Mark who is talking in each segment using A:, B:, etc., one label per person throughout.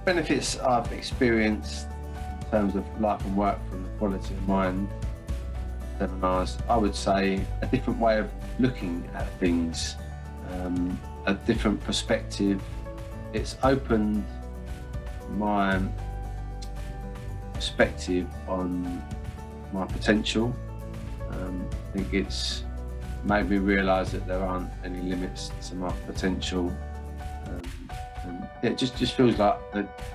A: Benefits I've experienced in terms of life and work from the quality of mind seminars, I would say a different way of looking at things, a different perspective. It's opened my perspective on my potential. I think it's made me realise that there aren't any limits to my potential. And it just feels like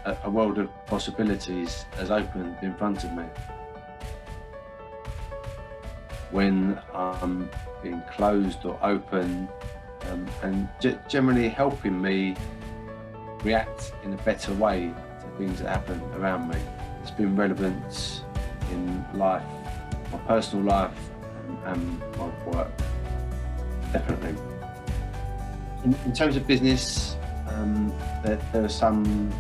A: a world of possibilities has opened in front of me. When I'm being closed or open, and generally helping me react in a better way to things that happen around me. It's been relevant in life, my personal life and my work, definitely. In terms of business, there are some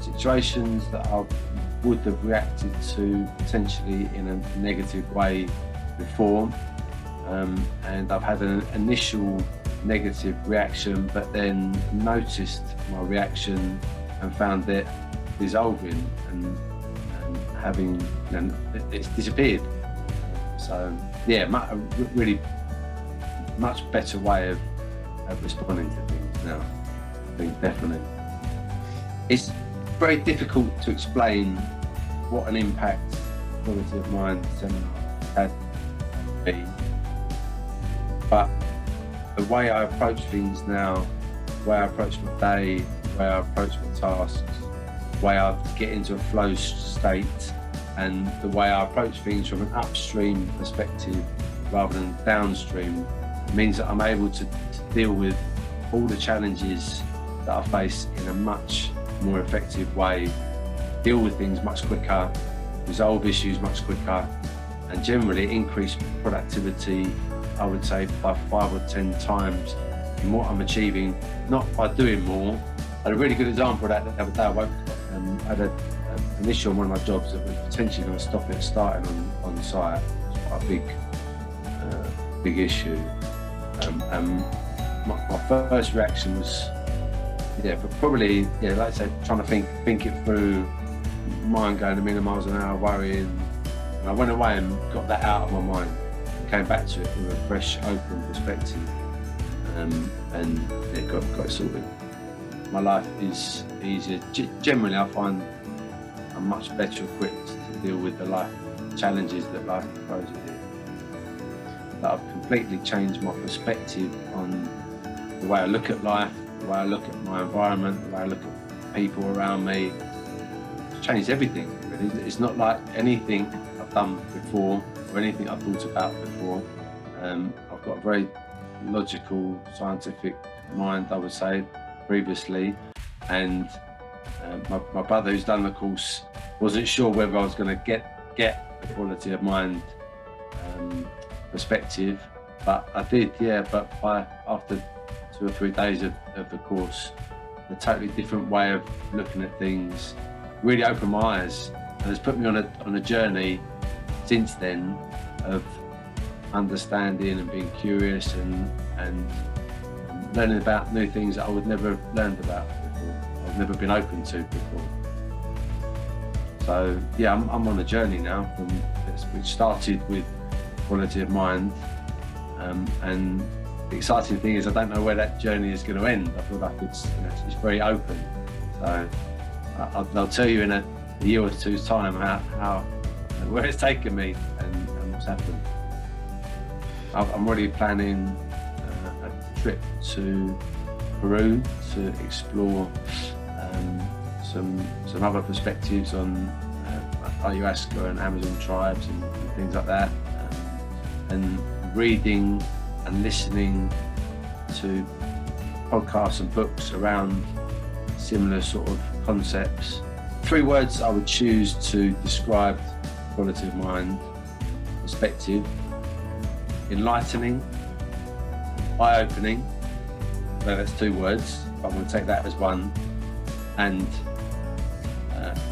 A: situations that I would have reacted to potentially in a negative way before, and I've had an initial negative reaction, but then noticed my reaction and found it dissolving and having, it's disappeared. So yeah, a really much better way of responding to things now. I think definitely. It's very difficult to explain what an impact quality of mind seminar had on me, but the way I approach things now, the way I approach my day, the way I approach my tasks, the way I get into a flow state, and the way I approach things from an upstream perspective rather than downstream, means that I'm able to deal with all the challenges that I face in a much more effective way, deal with things much quicker, resolve issues much quicker, and generally increase productivity, I would say, by 5 or 10 times in what I'm achieving, not by doing more. I had a really good example of that the other day. I had an issue on one of my jobs that was potentially going to stop it starting on site. It's quite a big issue. And my first reaction was, but probably, like I said, trying to think it through, mind going a million miles an hour, worrying. And I went away and got that out of my mind. Came back to it with a fresh, open perspective, and it got sorted. My life is easier. Generally, I find I'm much better equipped to deal with the life challenges that life throws at you. That I've completely changed my perspective on the way I look at life, the way I look at my environment, the way I look at people around me. It's changed everything, really. It's not like anything I've done before or anything I've thought about before. I've got a very logical, scientific mind, I would say, previously, and my brother, who's done the course, wasn't sure whether I was going to get the quality of mind perspective, but I did, but after 2 or 3 days of the course, a totally different way of looking at things really opened my eyes, and has put me on a journey since then of understanding and being curious and learning about new things that I would never have learned about before. I've never been open to before. So I'm on a journey now which started with quality of mind, and the exciting thing is I don't know where that journey is going to end. I feel like it's very open. So I'll tell you in a year or two's time where it's taken me and what's happened. I'm already planning a trip to Peru to explore some other perspectives on ayahuasca and Amazon tribes and things like that, and reading and listening to podcasts and books around similar sort of concepts. 3 words I would choose to describe quality of mind perspective: enlightening, eye-opening. So that's 2 words, but I'm going to take that as one, and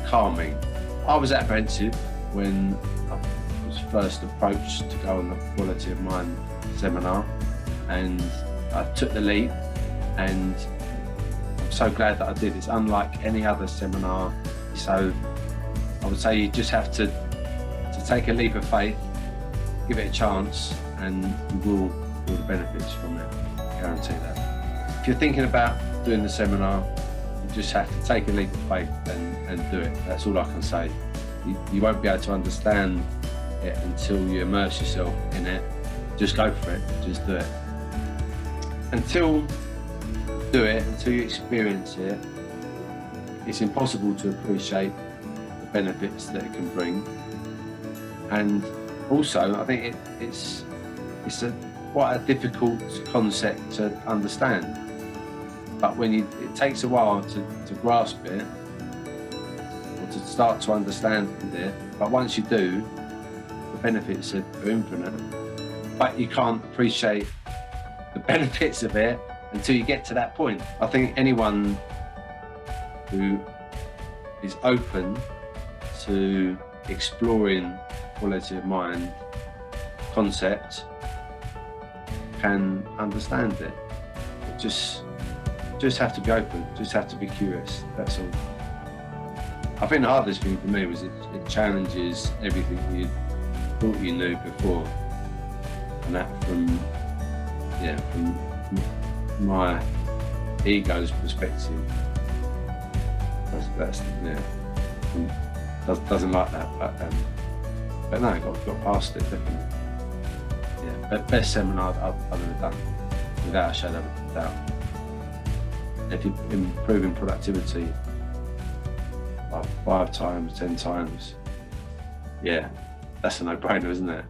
A: calming. I was apprehensive when I was first approached to go on the Quality of Mind seminar, and I took the leap, and I'm so glad that I did. It's unlike any other seminar, so I would say you just have to take a leap of faith, give it a chance, and you will feel the benefits from it. I guarantee that. If you're thinking about doing the seminar, you just have to take a leap of faith and do it. That's all I can say. You won't be able to understand it until you immerse yourself in it. Just go for it, just do it. Until you experience it, it's impossible to appreciate the benefits that it can bring. And also, I think it's quite a difficult concept to understand. But it takes a while to grasp it, or to start to understand it. But once you do, the benefits are infinite. But you can't appreciate the benefits of it until you get to that point. I think anyone who is open to exploring quality of mind concept can understand it. Just have to be open, just have to be curious, that's all. I think the hardest thing for me was it challenges everything you thought you knew before. And that from my ego's perspective, doesn't like that, but no, got past it, definitely. Yeah, best seminar I've ever done, without a shadow of a doubt. If you're improving productivity like 5 times, 10 times, yeah, that's a no-brainer, isn't it?